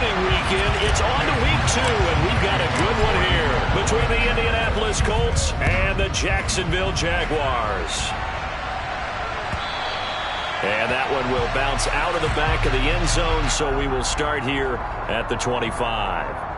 opening weekend. It's on to week 2, and we've got a good one here between the Indianapolis Colts and the Jacksonville Jaguars. And that one will bounce out of the back of the end zone, so we will start here at the 25.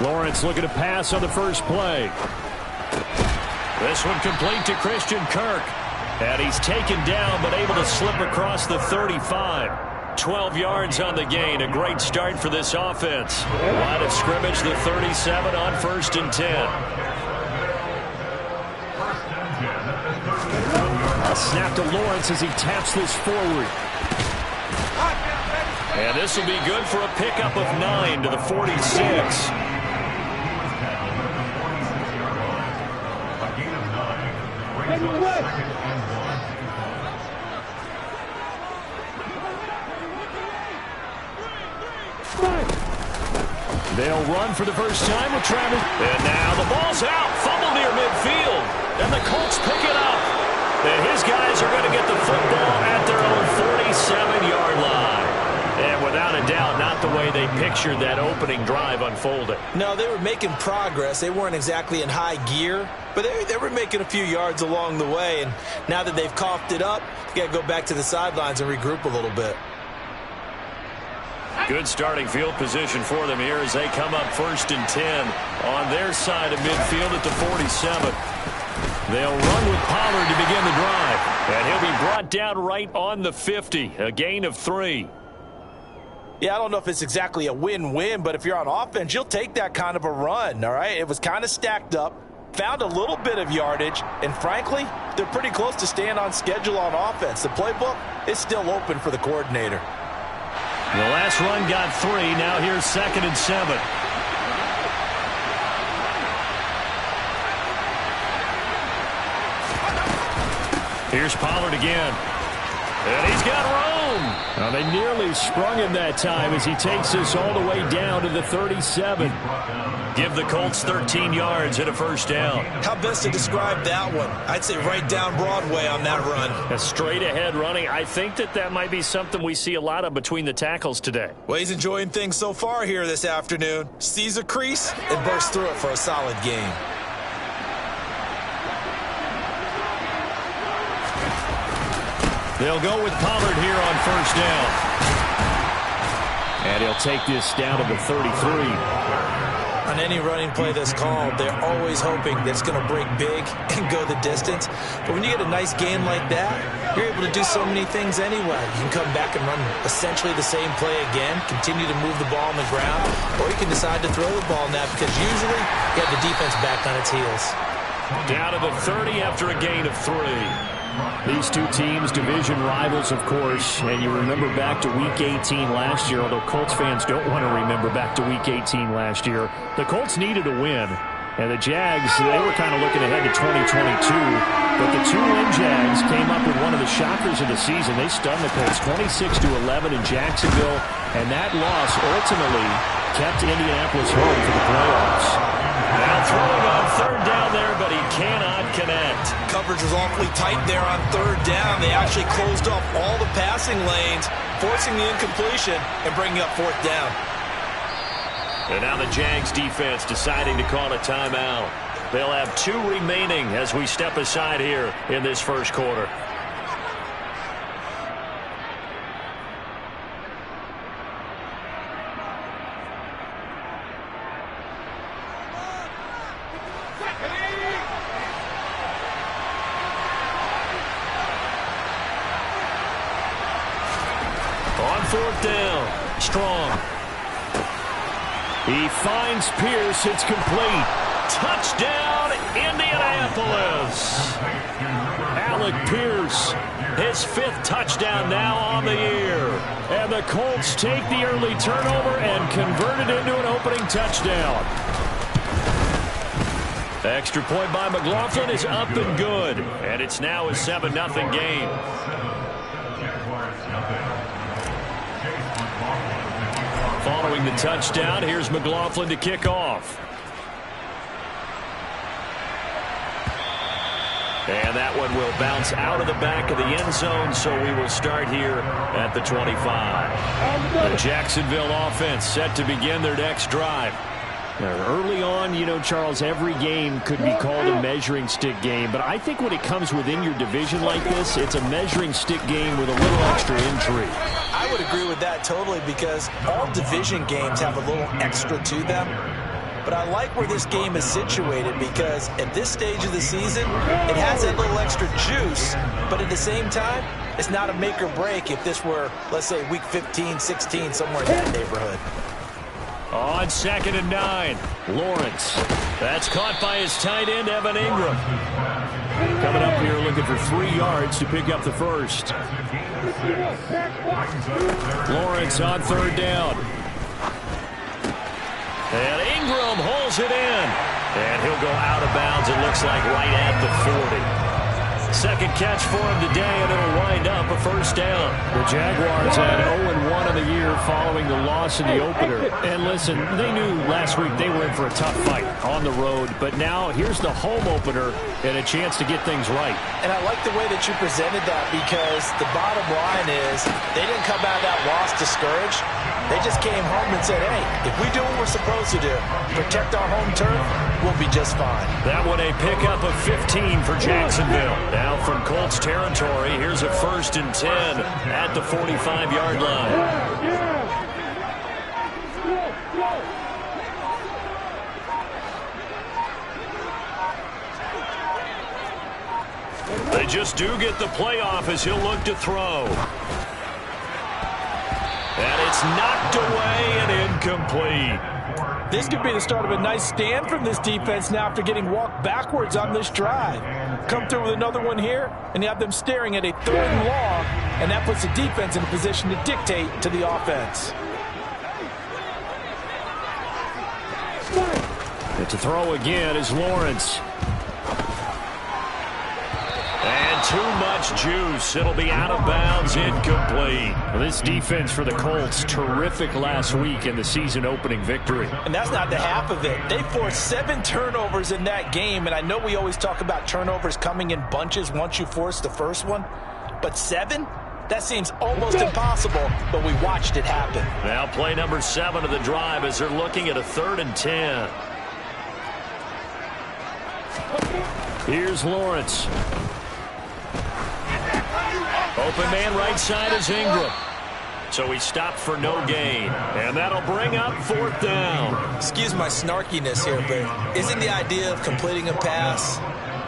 Lawrence looking to pass on the first play. This one complete to Christian Kirk. And he's taken down but able to slip across the 35. 12 yards on the gain. A great start for this offense. Line of scrimmage, the 37 on 1st and 10. A snap to Lawrence as he taps this forward. And this will be good for a pickup of 9 to the 46. They'll run for the first time with Travis. And now the ball's out. Fumble near midfield. And the Colts pick it up. And his guys are going to get the football at their own 47-yard line. And without a doubt, not the way they pictured that opening drive unfolding. No, they were making progress. They weren't exactly in high gear, but they were making a few yards along the way. And now that they've coughed it up, you got to go back to the sidelines and regroup a little bit. Good starting field position for them here as they come up 1st and 10 on their side of midfield at the 47. They'll run with Pollard to begin the drive. And he'll be brought down right on the 50, a gain of 3. Yeah, I don't know if it's exactly a win-win, but if you're on offense, you'll take that kind of a run, all right? It was kind of stacked up, found a little bit of yardage, and frankly, they're pretty close to staying on schedule on offense. The playbook is still open for the coordinator. The last run got 3. Now here's 2nd and 7. Here's Pollard again. And he's got room. Now they nearly sprung him that time as he takes this all the way down to the 37. Give the Colts 13 yards and a first down. How best to describe that one? I'd say right down Broadway on that run. A straight ahead running. I think that might be something we see a lot of between the tackles today. Well, he's enjoying things so far here this afternoon. Sees a crease and bursts through it for a solid gain. They'll go with Pollard here on first down. And he'll take this down to the 33. On any running play that's called, they're always hoping that it's going to break big and go the distance. But when you get a nice gain like that, you're able to do so many things anyway. You can come back and run essentially the same play again, continue to move the ball on the ground, or you can decide to throw the ball now because usually you have the defense back on its heels. Down to the 30 after a gain of 3. These two teams, division rivals, of course, and you remember back to Week 18 last year, although Colts fans don't want to remember back to Week 18 last year. The Colts needed a win, and the Jags, they were kind of looking ahead to 2022, but the two-win Jags came up with one of the shockers of the season. They stunned the Colts 26-11 in Jacksonville, and that loss ultimately kept Indianapolis home for the playoffs. Now throwing on 3rd down there, but he cannot connect. Coverage was awfully tight there on 3rd down. They actually closed off all the passing lanes, forcing the incompletion and bringing up 4th down. And now the Jags defense deciding to call a timeout. They'll have 2 remaining as we step aside here in this first quarter. On 4th down, Strong. He finds Pierce. It's complete. Touchdown, Indianapolis. Alec Pierce, his 5th touchdown now on the year. And the Colts take the early turnover and convert it into an opening touchdown. Extra point by McLaughlin is up and good. And it's now a 7-0 game. Following the touchdown, here's McLaughlin to kick off. And that one will bounce out of the back of the end zone, so we will start here at the 25. The Jacksonville offense set to begin their next drive. Now, early on, you know, Charles, every game could be called a measuring stick game, but I think when it comes within your division like this, it's a measuring stick game with a little extra intrigue. I would agree with that totally, because all division games have a little extra to them. But I like where this game is situated, because at this stage of the season, it has that little extra juice, but at the same time, it's not a make or break if this were, let's say, week 15, 16, somewhere in that neighborhood. On 2nd and 9, Lawrence. That's caught by his tight end, Evan Ingram. Coming up here looking for 3 yards to pick up the first. Lawrence on 3rd down. And Ingram holds it in. And he'll go out of bounds, it looks like, right at the 40. Second catch for him today, and it'll wind up a first down. The Jaguars had 0-1 on the year following the loss in the opener. And listen, they knew last week they were in for a tough fight on the road. But now here's the home opener and a chance to get things right. And I like the way that you presented that, because the bottom line is they didn't come out of that loss discouraged. They just came home and said, hey, if we do what we're supposed to do, protect our home turf, we'll be just fine. That one a pickup of 15 for Jacksonville. Now from Colts territory, here's a 1st and 10 at the 45-yard line. They just do get the playoff as he'll look to throw. And it's knocked away and incomplete. This could be the start of a nice stand from this defense now after getting walked backwards on this drive. Come through with another one here, and you have them staring at a 3rd and long, and that puts the defense in a position to dictate to the offense. And to throw again is Lawrence. And too much juice. It'll be out of bounds, incomplete. Well, this defense for the Colts, terrific last week in the season-opening victory. And that's not the half of it. They forced 7 turnovers in that game, and I know we always talk about turnovers coming in bunches once you force the first one, but 7? That seems almost impossible, but we watched it happen. Now play number 7 of the drive as they're looking at a 3rd and 10. Here's Lawrence. Open man right side is Ingram. So he stopped for no gain. And that'll bring up 4th down. Excuse my snarkiness here, but isn't the idea of completing a pass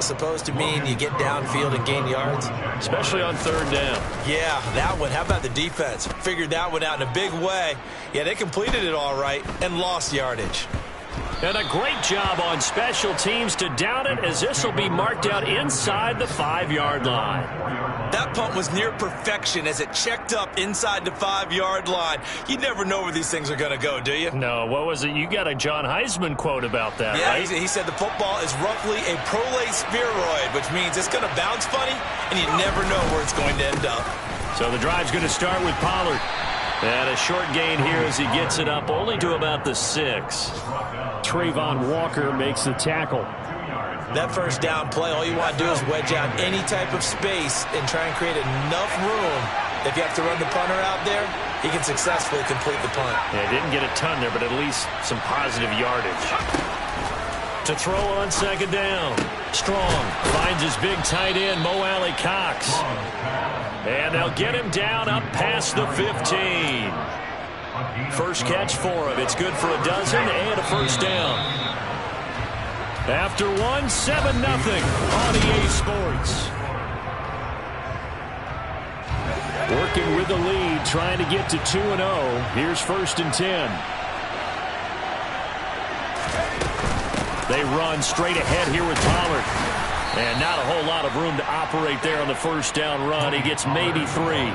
supposed to mean you get downfield and gain yards? Especially on 3rd down. Yeah, that one. How about the defense? Figured that one out in a big way. Yeah, they completed it all right and lost yardage. And a great job on special teams to down it, as this will be marked out inside the 5-yard line. That punt was near perfection as it checked up inside the 5-yard line. You never know where these things are going to go, do you? No, what was it? You got a John Heisman quote about that, yeah, right? He said the football is roughly a prolate spheroid, which means it's going to bounce funny, and you never know where it's going to end up. So the drive's going to start with Pollard. And a short gain here as he gets it up only to about the 6. Trayvon Walker makes the tackle. That first down play, all you want to do is wedge out any type of space and try and create enough room. If you have to run the punter out there, he can successfully complete the punt. Yeah, didn't get a ton there, but at least some positive yardage. To throw on 2nd down. Strong finds his big tight end, Mo Alley Cox. And they'll get him down up past the 15. First catch for him. It's good for a dozen and a first down. After one, 7-0 on EA Sports. Working with the lead, trying to get to 2-0. Here's 1st and 10. They run straight ahead here with Pollard. And not a whole lot of room to operate there on the first down run. He gets maybe 3.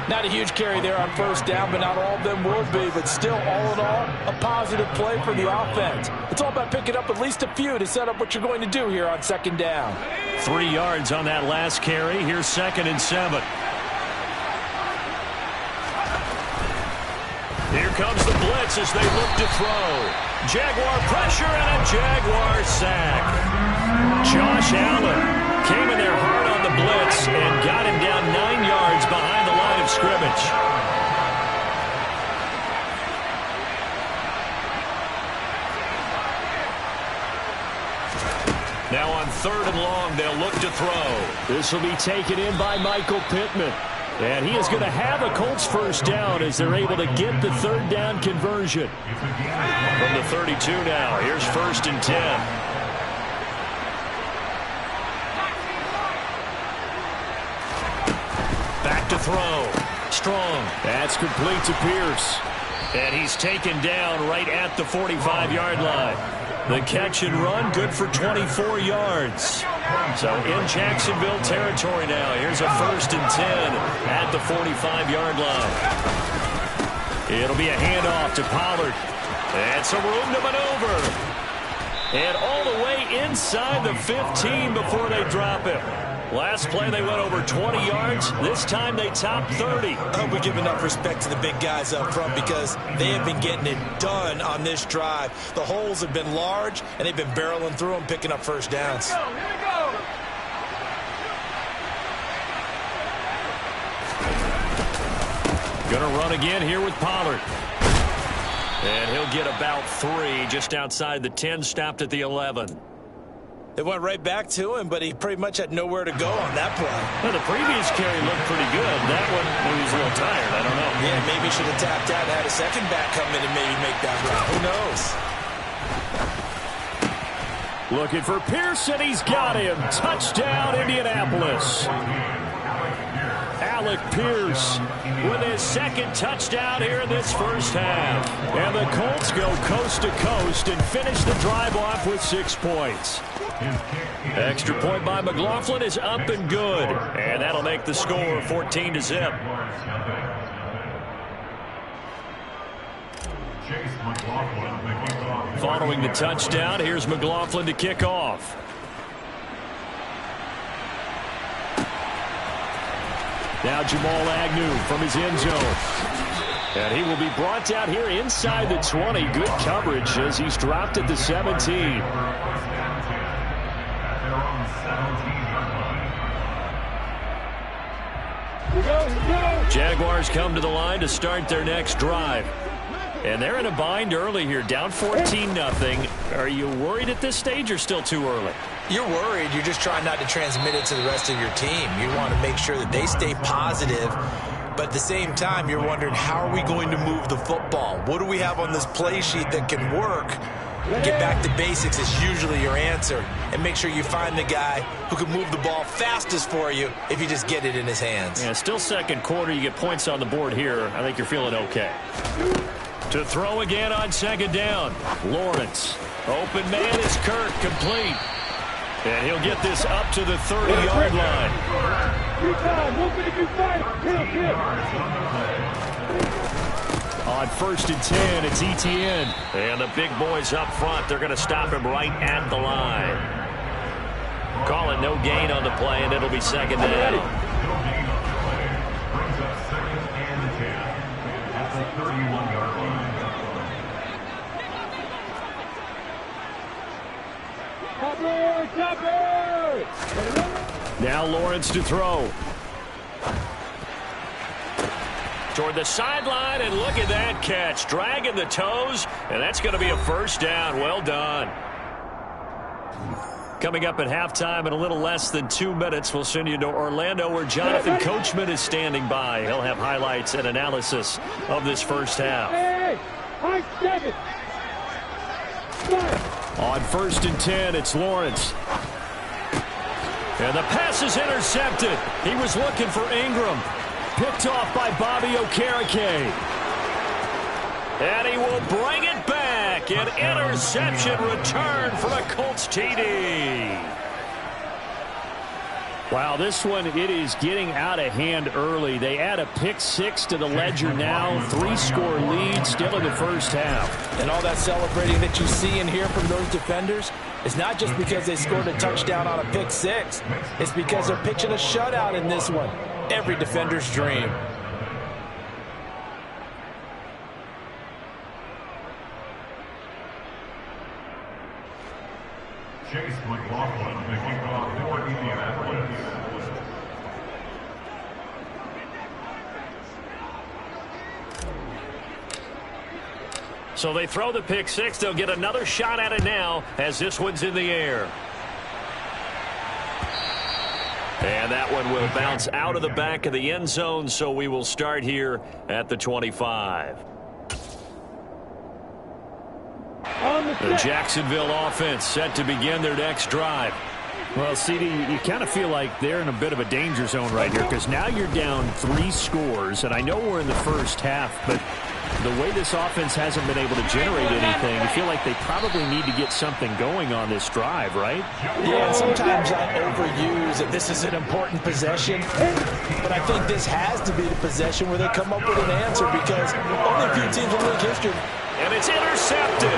Not a huge carry there on first down, but not all of them will be. But still, all in all, a positive play for the offense. It's all about picking up at least a few to set up what you're going to do here on second down. 3 yards on that last carry. Here's 2nd and 7. Here comes the blitz as they look to throw. Jaguar pressure and a Jaguar sack. Josh Allen came in there hard on the blitz and got him down 9 yards behind the line of scrimmage. Now on 3rd and long, they'll look to throw. This will be taken in by Michael Pittman. And he is going to have a Colts first down as they're able to get the 3rd down conversion. From the 32 now, here's 1st and 10. Back to throw. Strong. That's complete to Pierce. And he's taken down right at the 45-yard line. The catch and run, good for 24 yards. So in Jacksonville territory now. Here's a 1st and 10 at the 45-yard line. It'll be a handoff to Pollard. And some room to maneuver. And all the way inside the 15 before they drop him. Last play, they went over 20 yards. This time, they topped 30. I hope we give enough respect to the big guys up front because they have been getting it done on this drive. The holes have been large, and they've been barreling through them, picking up first downs. Gonna run again here with Pollard. And he'll get about 3 just outside the 10, stopped at the 11. They went right back to him, but he pretty much had nowhere to go on that play. Well, the previous carry looked pretty good. That one, he was a little tired. I don't know. Yeah, maybe he should have tapped out and had a second back come in and maybe make that run. Who knows? Looking for Pearson. He's got him. Touchdown, Indianapolis. Alec Pierce with his 2nd touchdown here in this first half. And the Colts go coast to coast and finish the drive off with 6 points. Extra point by McLaughlin is up and good. And that'll make the score 14-0. Following the touchdown, here's McLaughlin to kick off. Now Jamal Agnew from his end zone. And he will be brought down here inside the 20. Good coverage as he's dropped at the 17. Jaguars come to the line to start their next drive. And they're in a bind early here, down 14-0. Are you worried at this stage or still too early? You're worried. You're just trying not to transmit it to the rest of your team. You want to make sure that they stay positive. But at the same time, you're wondering, how are we going to move the football? What do we have on this play sheet that can work? Get back to basics is usually your answer. And make sure you find the guy who can move the ball fastest for you if you just get it in his hands. Yeah, still 2nd quarter. You get points on the board here. I think you're feeling okay. To throw again on 2nd down. Lawrence. Open man is Kirk, complete. And he'll get this up to the 30-yard line. On 1st and 10, it's Etienne. And the big boys up front, they're going to stop him right at the line. Call it no gain on the play, and it'll be 2nd down. Now Lawrence to throw. Toward the sideline, and look at that catch. Dragging the toes, and that's going to be a first down. Well done. Coming up at halftime in a little less than 2 minutes, we'll send you to Orlando where Jonathan Coachman is standing by. He'll have highlights and analysis of this first half. On 1st and 10, it's Lawrence. And the pass is intercepted. He was looking for Ingram. Picked off by Bobby Okereke. And he will bring it back. An interception return for a Colts TD. Wow, this one, it is getting out of hand early. They add a pick-6 to the ledger now. 3-score lead still in the first half. And all that celebrating that you see and hear from those defenders is not just because they scored a touchdown on a pick-6. It's because they're pitching a shutout in this one. Every defender's dream. Chase McLaughlin making off for Indianapolis. So they throw the pick-6. They'll get another shot at it now as this one's in the air. And that one will bounce out of the back of the end zone, so we will start here at the 25. The Jacksonville offense set to begin their next drive. Well, CD, you kind of feel like they're in a bit of a danger zone right here because now you're down 3 scores, and I know we're in the first half, but the way this offense hasn't been able to generate anything, you feel like they probably need to get something going on this drive, right? Yeah, and sometimes I overuse that this is an important possession, but I think this has to be the possession where they come up with an answer because only a few teams in league history. And it's intercepted.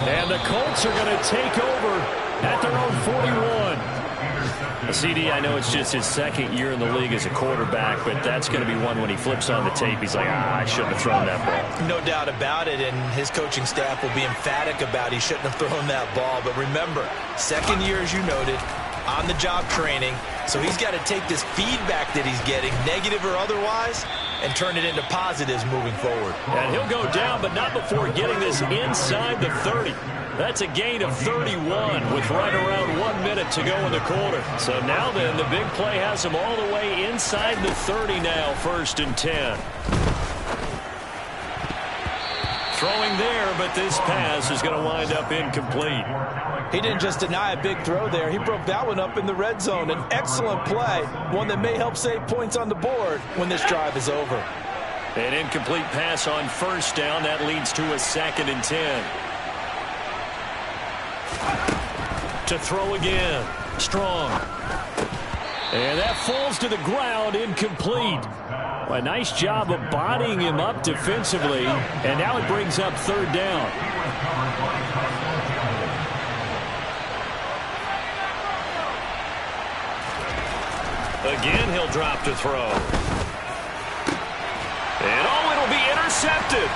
And the Colts are going to take over at their own 41. CD, I know it's just his second year in the league as a quarterback, but that's going to be one when he flips on the tape. He's like, I shouldn't have thrown that ball. No doubt about it, and his coaching staff will be emphatic about he shouldn't have thrown that ball. But remember, second year, as you noted, on-the-job training, so he's got to take this feedback that he's getting, negative or otherwise, and turn it into positives moving forward. And he'll go down, but not before getting this inside the 30. That's a gain of 31 with right around 1 minute to go in the quarter. So now then, the big play has him all the way inside the 30 now, 1st and 10. Throwing there, but this pass is going to wind up incomplete. He didn't just deny a big throw there. He broke that one up in the red zone. An excellent play, one that may help save points on the board when this drive is over. An incomplete pass on 1st down. That leads to a 2nd and 10. To throw again. Strong. And that falls to the ground, incomplete. A nice job of bodying him up defensively, and now it brings up 3rd down. Again, he'll drop to throw. And it'll be intercepted.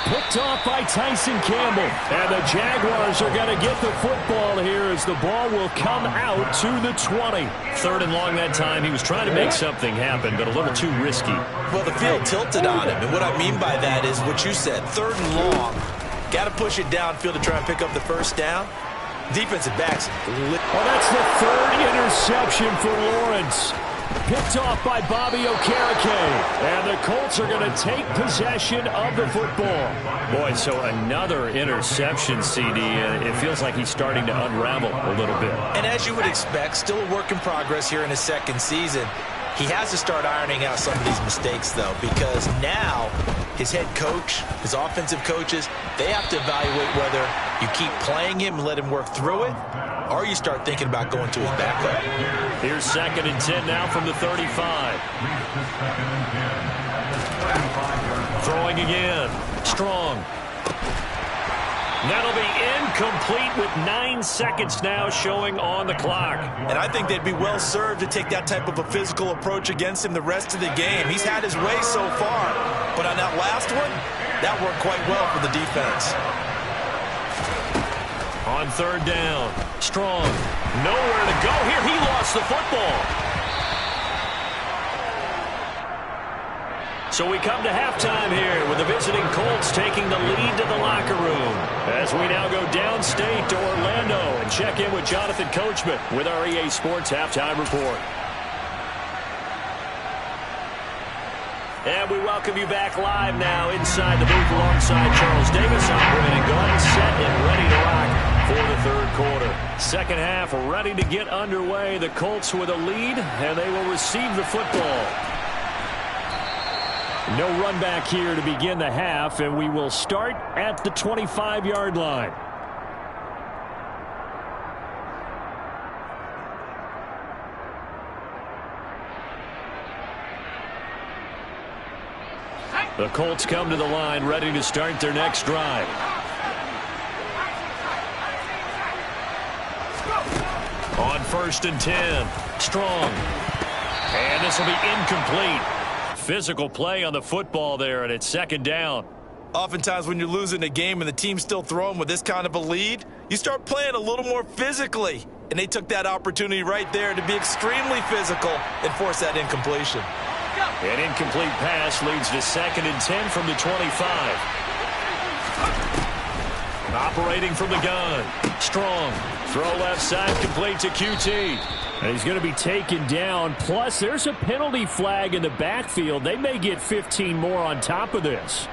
Picked off by Tyson Campbell. And the Jaguars are going to get the football here as the ball will come out to the 20. 3rd and long that time. He was trying to make something happen, but a little too risky. Well, the field tilted on him, and what I mean by that is what you said, 3rd and long. Got to push it downfield to try and pick up the 1st down. Defensive backs. Well, that's the 3rd interception for Lawrence. Picked off by Bobby Okereke. And the Colts are going to take possession of the football. Boy, so another interception, CD. It feels like he's starting to unravel a little bit. And as you would expect, still a work in progress here in his 2nd season. He has to start ironing out some of these mistakes, though, because now his head coach, his offensive coaches, they have to evaluate whether you keep playing him and let him work through it, or you start thinking about going to his backup. Here's 2nd and 10 now from the 35. Throwing again. Strong. That'll be incomplete with 9 seconds now showing on the clock. And I think they'd be well served to take that type of a physical approach against him the rest of the game. He's had his way so far, but on that last one, that worked quite well for the defense. On 3rd down, Strong. Nowhere to go here. He lost the football. So we come to halftime here with the visiting Colts taking the lead to the locker room. As we now go downstate to Orlando and check in with Jonathan Coachman with our EA Sports Halftime Report. And we welcome you back live now inside the booth alongside Charles Davis. I'm Brandon Glenn, set and ready to rock for the 3rd quarter. 2nd half ready to get underway. The Colts with a lead, and they will receive the football. No run back here to begin the half, and we will start at the 25-yard line. The Colts come to the line, ready to start their next drive. On 1st and 10, Strong. And this will be incomplete. Physical play on the football there, and it's 2nd down. Oftentimes when you're losing a game and the team's still throwing with this kind of a lead, you start playing a little more physically. And they took that opportunity right there to be extremely physical and force that incompletion. An incomplete pass leads to 2nd and 10 from the 25. Operating from the gun. Strong. Throw left side, complete to QT. And he's going to be taken down. Plus, there's a penalty flag in the backfield. They may get 15 more on top of this.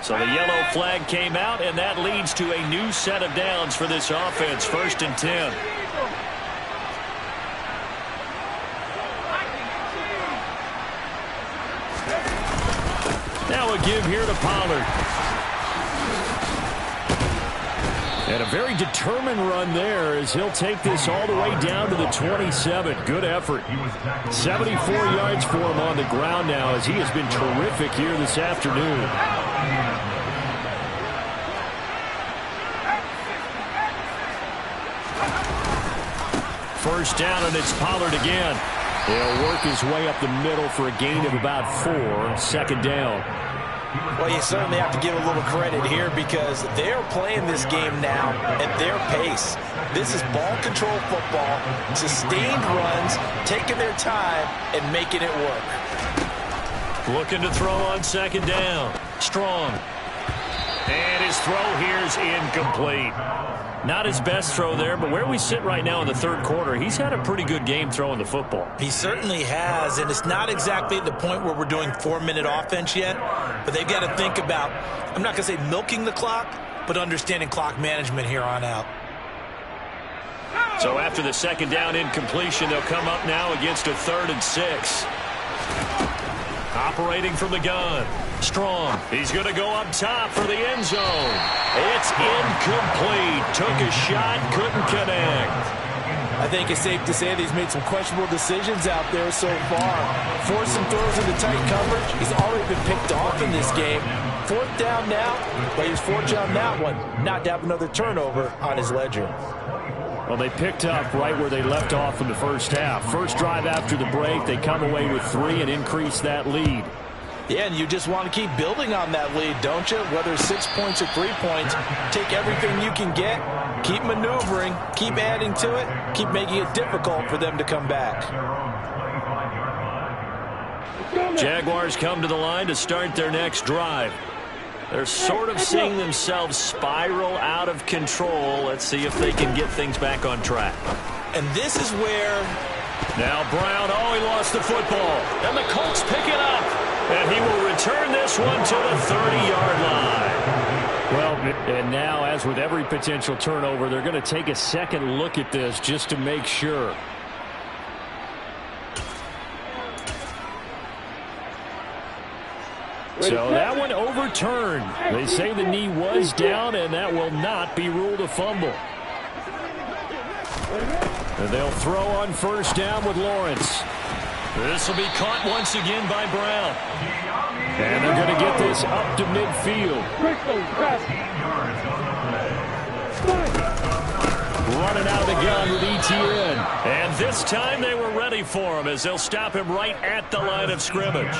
So the yellow flag came out, and that leads to a new set of downs for this offense. 1st and 10. Now a give here to Pollard. And a very determined run there as he'll take this all the way down to the 27. Good effort. 74 yards for him on the ground now as he has been terrific here this afternoon. First down, and it's Pollard again. He'll work his way up the middle for a gain of about 4. 2nd down. Well, you certainly have to give a little credit here because they're playing this game now at their pace. This is ball control football, sustained runs, taking their time and making it work. Looking to throw on 2nd down. Strong. And his throw here is incomplete. Not his best throw there, but where we sit right now in the 3rd quarter, he's had a pretty good game throwing the football. He certainly has, and it's not exactly at the point where we're doing 4-minute offense yet, but they've got to think about, I'm not going to say milking the clock, but understanding clock management here on out. So after the 2nd down incompletion, they'll come up now against a 3rd and 6. Operating from the gun. Strong. He's going to go up top for the end zone. It's incomplete. Took a shot, couldn't connect. I think it's safe to say that he's made some questionable decisions out there so far. Forced some throws into tight coverage. He's already been picked off in this game. 4th down now, but he was fortunate on that one not to have another turnover on his ledger. Well, they picked up right where they left off in the first half. First drive after the break, they come away with 3 and increase that lead. Yeah, and you just want to keep building on that lead, don't you? Whether 6 points or 3 points, take everything you can get, keep maneuvering, keep adding to it, keep making it difficult for them to come back. Jaguars come to the line to start their next drive. They're sort of seeing themselves spiral out of control. Let's see if they can get things back on track. And this is where... Now Brown, he lost the football. And the Colts pick it up. And he will return this one to the 30-yard line. Well, and now, as with every potential turnover, they're going to take a second look at this just to make sure. So that one overturned. They say the knee was down, and that will not be ruled a fumble. And they'll throw on 1st down with Lawrence. This will be caught once again by Brown. And they're going to get this up to midfield. Running out of the gun with ETN. And this time they were ready for him as they'll stop him right at the line of scrimmage.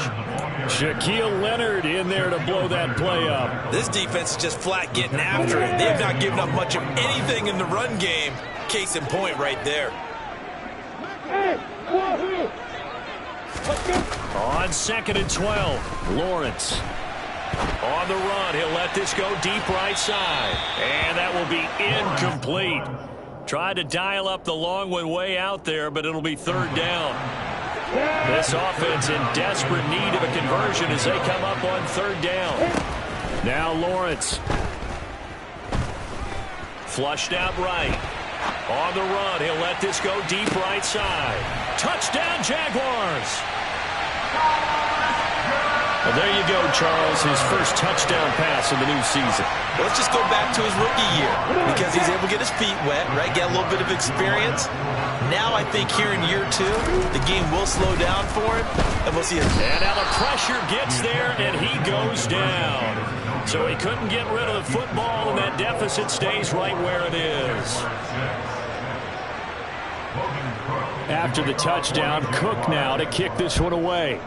Shaquille Leonard in there to blow that play up. This defense is just flat getting after it. They have not given up much of anything in the run game. Case in point right there. On 2nd and 12, Lawrence. On the run, he'll let this go deep right side. And that will be incomplete. Tried to dial up the long one way out there, but it'll be 3rd down. This offense in desperate need of a conversion as they come up on 3rd down. Now Lawrence. Flushed out right. On the run, he'll let this go deep right side. Touchdown, Jaguars! Well, there you go, Charles, his first touchdown pass of the new season. Let's just go back to his rookie year because he's able to get his feet wet, right? Get a little bit of experience. Now I think here in year 2, the game will slow down for him, and we'll see it. And now the pressure gets there, and he goes down. So he couldn't get rid of the football, and that deficit stays right where it is. After the touchdown, Cook now to kick this one away.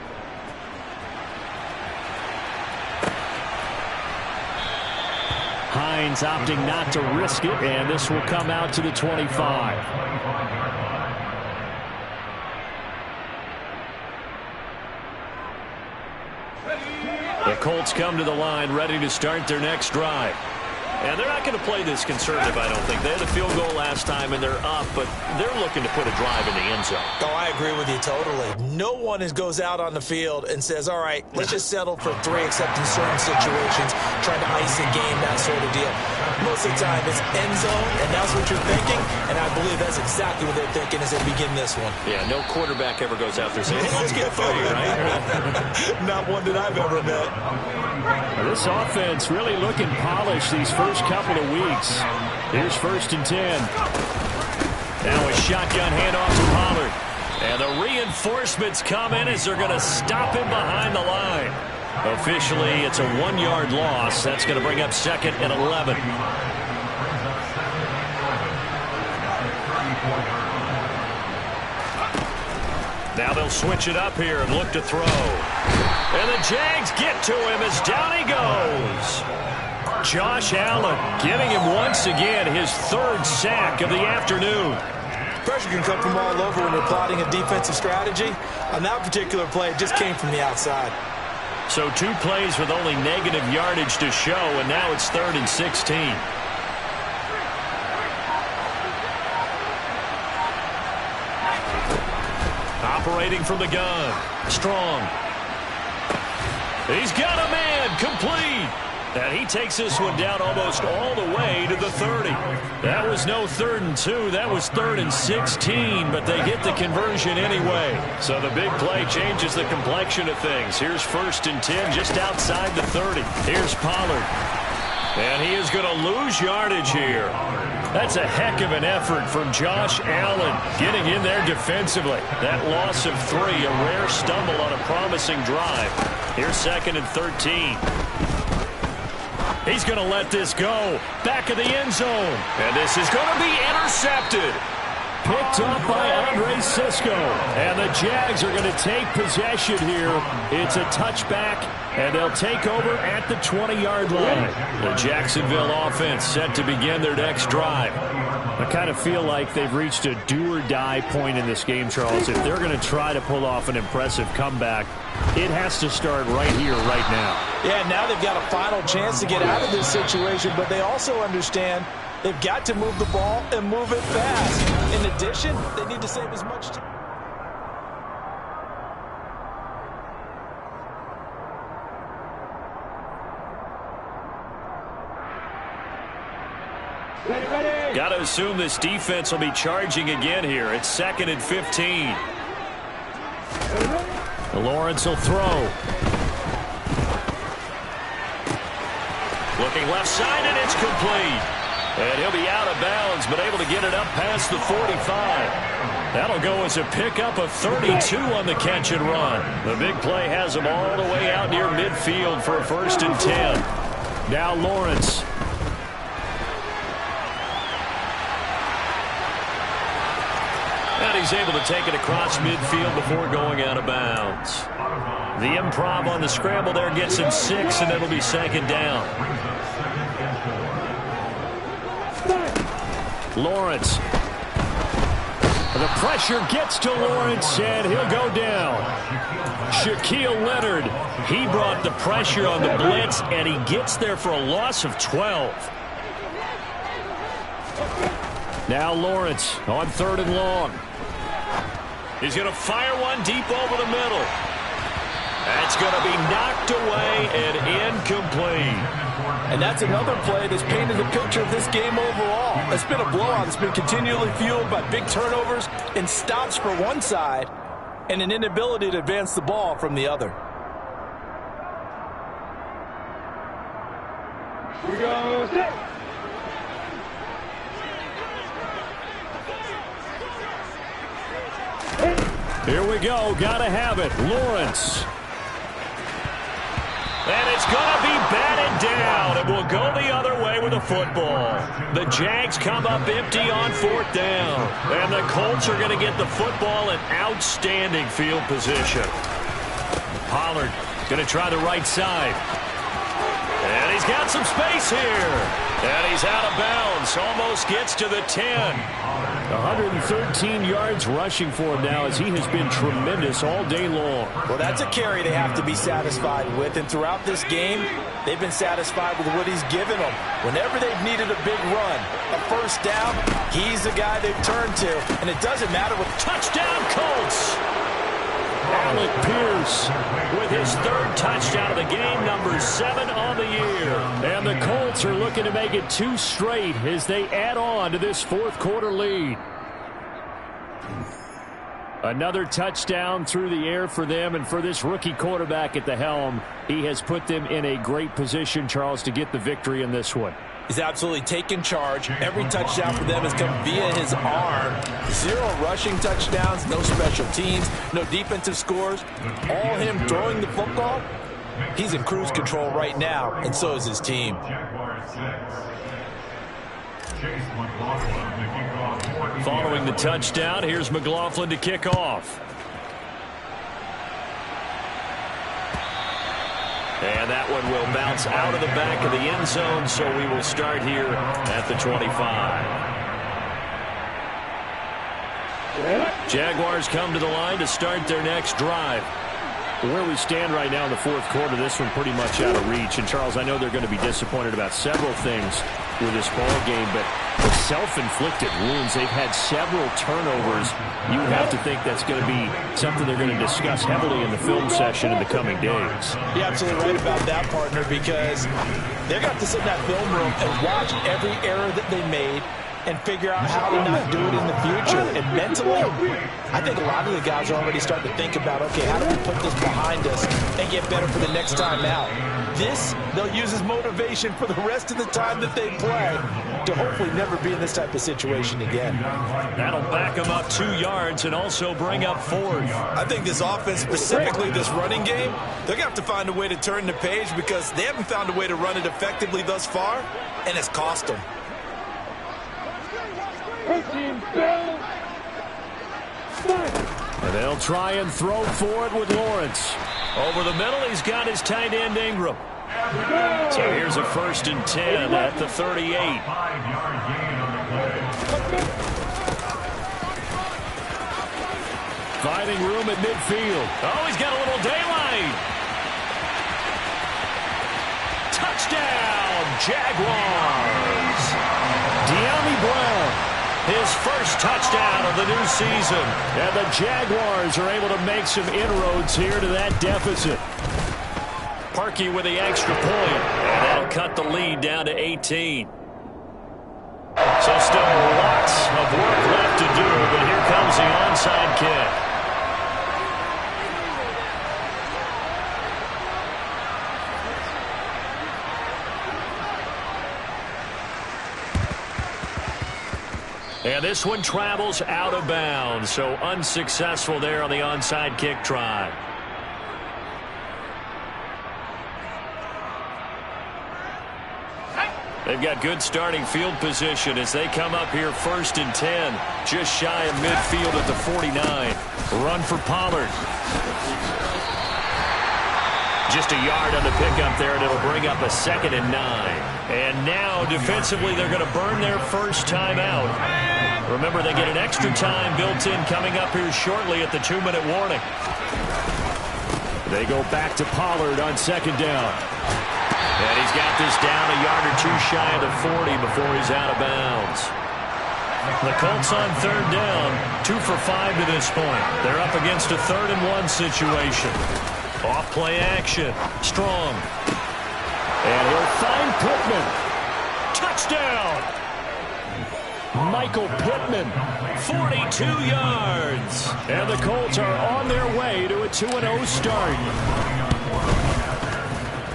Hines opting not to risk it, and this will come out to the 25. The Colts come to the line ready to start their next drive. And they're not going to play this conservative, I don't think. They had a field goal last time, and they're up, but they're looking to put a drive in the end zone. Oh, I agree with you totally. No one goes out on the field and says, all right, let's just settle for 3, except in certain situations, trying to ice the game, that sort of deal. Most of the time, it's end zone, and that's what you're thinking, and I believe that's exactly what they're thinking as they begin this one. Yeah, no quarterback ever goes out there saying, hey, let's get 30, right? Not one that I've ever met. This offense really looking polished these first couple of weeks. Here's 1st and 10. Now a shotgun handoff to Pollard. And the reinforcements come in as they're going to stop him behind the line. Officially, it's a 1-yard loss. That's going to bring up 2nd and 11. Now they'll switch it up here and look to throw. And the Jags get to him as down he goes. Josh Allen giving him once again his 3rd sack of the afternoon. Pressure can come from all over when you're plotting a defensive strategy. On that particular play, it just came from the outside. So 2 plays with only negative yardage to show, and now it's 3rd and 16. Operating from the gun. Strong. He's got a man. Complete. And he takes this one down almost all the way to the 30. That was no 3rd and 2. That was 3rd and 16, but they get the conversion anyway. So the big play changes the complexion of things. Here's 1st and 10 just outside the 30. Here's Pollard. And he is going to lose yardage here. That's a heck of an effort from Josh Allen getting in there defensively. That loss of 3, a rare stumble on a promising drive. Here's 2nd and 13. He's going to let this go. Back of the end zone. And this is going to be intercepted. Picked up by Andre Sisco. And the Jags are going to take possession here. It's a touchback, and they'll take over at the 20-yard line. The Jacksonville offense set to begin their next drive. I kind of feel like they've reached a do-or-die point in this game, Charles. If they're going to try to pull off an impressive comeback, it has to start right here, right now. Yeah, now they've got a final chance to get out of this situation, but they also understand they've got to move the ball and move it fast. In addition, they need to save as much time. Got to assume this defense will be charging again here. It's 2nd and 15. Lawrence will throw. Looking left side, and it's complete. And he'll be out of bounds, but able to get it up past the 45. That'll go as a pickup of 32 on the catch and run. The big play has him all the way out near midfield for a 1st and 10. Now Lawrence. And he's able to take it across midfield before going out of bounds. The improv on the scramble there gets him 6, and it'll be 2nd down. Lawrence. The pressure gets to Lawrence, and he'll go down. Shaquille Leonard, he brought the pressure on the blitz, and he gets there for a loss of 12. Now Lawrence on 3rd and long. He's going to fire one deep over the middle. That's going to be knocked away and incomplete. And that's another play that's painted a picture of this game overall. It's been a blowout. It's been continually fueled by big turnovers and stops for one side and an inability to advance the ball from the other. Here we go. Set. Here we go. Gotta have it. Lawrence. And it's going to be batted down. It will go the other way with the football. The Jags come up empty on 4th down. And the Colts are going to get the football in outstanding field position. Pollard going to try the right side. And he's got some space here. And he's out of bounds. Almost gets to the 10. 113 yards rushing for him now as he has been tremendous all day long. Well, that's a carry they have to be satisfied with. And throughout this game, they've been satisfied with what he's given them. Whenever they've needed a big run, a first down, he's the guy they've turned to. And it doesn't matter what. Touchdown, Colts! Alec Pierce with his 3rd touchdown of the game, number 7 on the year. And the Colts are looking to make it 2 straight as they add on to this 4th quarter lead. Another touchdown through the air for them, and for this rookie quarterback at the helm, he has put them in a great position, Charles, to get the victory in this one. He's absolutely taken charge. Every touchdown for them has come via his arm. 0 rushing touchdowns, no special teams, no defensive scores. All him throwing the football. He's in cruise control right now, and so is his team. Following the touchdown, here's McLaughlin to kick off. And that one will bounce out of the back of the end zone, so we will start here at the 25. Jaguars come to the line to start their next drive. Where we stand right now in the 4th quarter, this one pretty much out of reach. And, Charles, I know they're going to be disappointed about several things with this ball game, but the self-inflicted wounds, they've had several turnovers. You have to think that's going to be something they're going to discuss heavily in the film session in the coming days. You're absolutely right about that, partner, because they're going to have to sit in that film room and watch every error that they made and figure out how to not do it in the future. And mentally, I think a lot of the guys are already starting to think about, okay, how do we put this behind us and get better for the next time out? This, they'll use as motivation for the rest of the time that they play to hopefully never be in this type of situation again. That'll back them up 2 yards and also bring up 4th. I think this offense, specifically this running game, they're going to have to find a way to turn the page because they haven't found a way to run it effectively thus far, and it's cost them. And they'll try and throw for it with Lawrence. Over the middle, he's got his tight end Ingram. So here's a 1st and 10 at the 38. Finding room at midfield. Oh, he's got a little daylight. Touchdown, Jaguars. De'Ami Brown. His first touchdown of the new season. And the Jaguars are able to make some inroads here to that deficit. Parkey with the extra point. And that'll cut the lead down to 18. So still lots of work left to do, but here comes the onside kick. And this one travels out of bounds, so unsuccessful there on the onside kick try. They've got good starting field position as they come up here 1st and 10, just shy of midfield at the 49. Run for Pollard. Just a yard on the pickup there, and it'll bring up a 2nd and 9. And now, defensively, they're going to burn their first time out. Remember, they get an extra time built in coming up here shortly at the 2-minute warning. They go back to Pollard on 2nd down. And he's got this down a yard or 2 shy of the 40 before he's out of bounds. The Colts on 3rd down, 2 for 5 to this point. They're up against a 3rd and 1 situation. Off play action. Strong. And he'll find Pittman. Touchdown! Michael Pittman. 42 yards. And the Colts are on their way to a 2-0 start.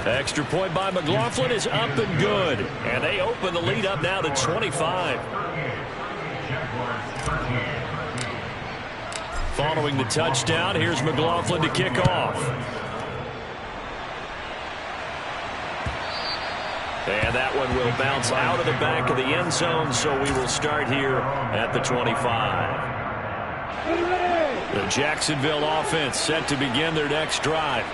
Extra point by McLaughlin is up and good. And they open the lead up now to 25. Following the touchdown, here's McLaughlin to kick off. And that one will bounce out of the back of the end zone, so we will start here at the 25. The Jacksonville offense set to begin their next drive.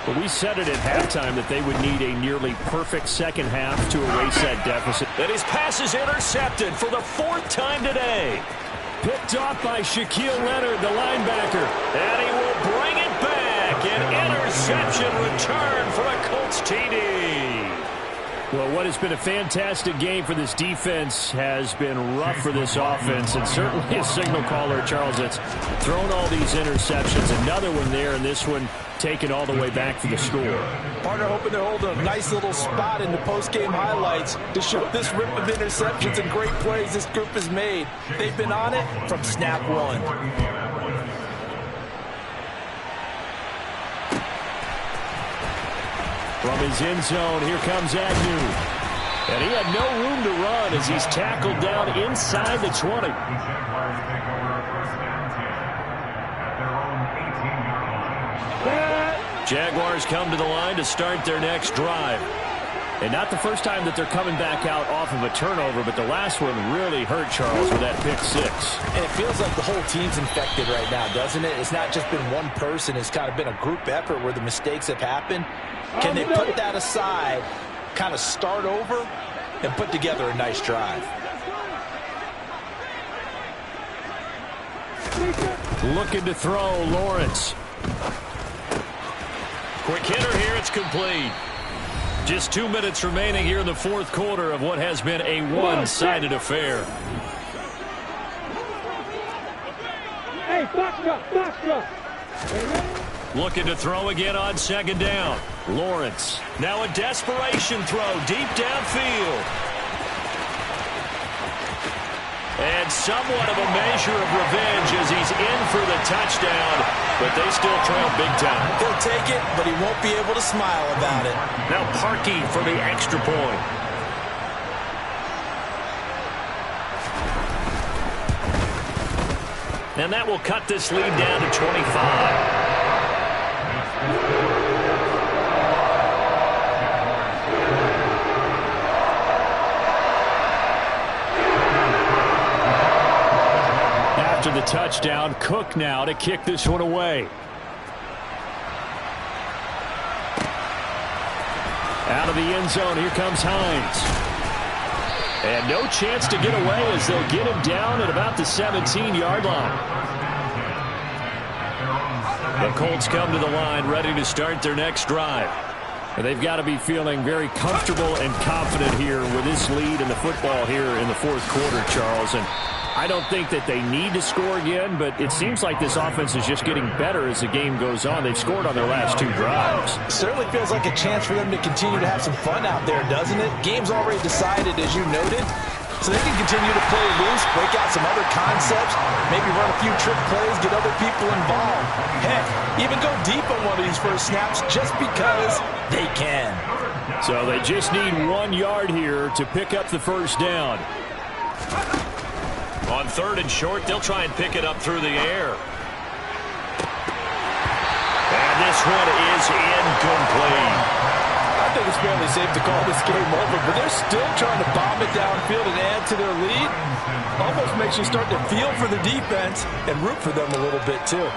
But we said it at halftime that they would need a nearly perfect second half to erase that deficit. And his pass is intercepted for the 4th time today. Picked off by Shaquille Leonard, the linebacker. And he will bring it back. An interception return for a Colts TD. Well, what has been a fantastic game for this defense has been rough for this offense, and certainly a signal caller, Charles, that's thrown all these interceptions. Another one there, and this one taken all the way back for the score. Partner hoping they're holding a nice little spot in the post-game highlights to show this rip of interceptions and great plays this group has made. They've been on it from snap one. From his end zone, here comes Agnew. And he had no room to run as he's tackled down inside the 20. Jaguars come to the line to start their next drive. And not the first time that they're coming back out off of a turnover, but the last one really hurt, Charles, with that pick six. And it feels like the whole team's infected right now, doesn't it? It's not just been one person. It's kind of been a group effort where the mistakes have happened. Can they put that aside, kind of start over, and put together a nice drive? Looking to throw, Lawrence. Quick hitter here, it's complete. Just 2 minutes remaining here in the 4th quarter of what has been a one-sided affair. Hey, box drop. Looking to throw again on 2nd down. Lawrence. Now a desperation throw deep downfield. And somewhat of a measure of revenge as he's in for the touchdown, but they still trail big time. He'll take it, but he won't be able to smile about it. Now Parkey for the extra point. And that will cut this lead down to 25. After the touchdown, Cook now to kick this one away. Out of the end zone, here comes Hines. And no chance to get away as they'll get him down at about the 17-yard line. The Colts come to the line ready to start their next drive. They've got to be feeling very comfortable and confident here with this lead in the football here in the 4th quarter, Charles. And I don't think that they need to score again, but it seems like this offense is just getting better as the game goes on. They've scored on their last 2 drives. Certainly feels like a chance for them to continue to have some fun out there, doesn't it? Game's already decided, as you noted, so they can continue to play loose, break out some other concepts, maybe run a few trick plays, get other people involved. Heck, even go deep on one of these first snaps just because they can. So they just need 1 yard here to pick up the first down. On 3rd and short, they'll try and pick it up through the air. And this one is incomplete. I think it's fairly safe to call this game over, but they're still trying to bomb it downfield and add to their lead. Almost makes you start to feel for the defense and root for them a little bit, too.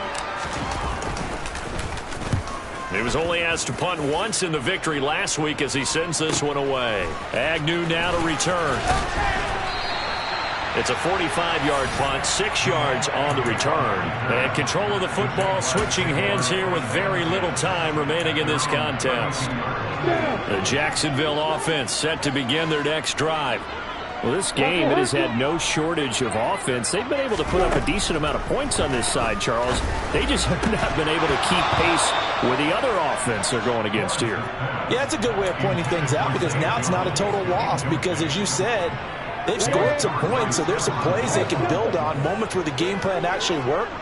He was only asked to punt once in the victory last week as he sends this one away. Agnew now to return. It's a 45-yard punt, 6 yards on the return. And control of the football switching hands here with very little time remaining in this contest. The Jacksonville offense set to begin their next drive. Well, this game, it has had no shortage of offense. They've been able to put up a decent amount of points on this side, Charles. They just have not been able to keep pace with the other offense they're going against here. Yeah, it's a good way of pointing things out because now it's not a total loss because, as you said, they've scored some points, so there's some plays they can build on, moments where the game plan actually worked.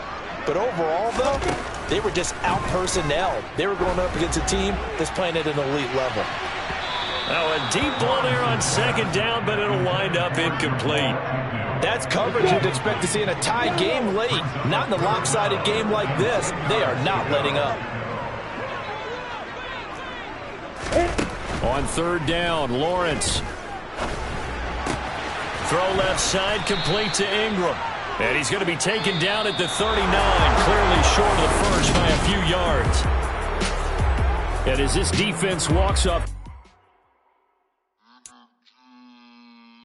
But overall, though, they were just out-personnel. They were going up against a team that's playing at an elite level. Now a deep ball there on second down, but it'll wind up incomplete. That's coverage you'd expect to see in a tie game late. Not in a lopsided game like this. They are not letting up. On third down, Lawrence. Throw left side, complete to Ingram. And he's going to be taken down at the 39, clearly short of the first by a few yards. And as this defense walks up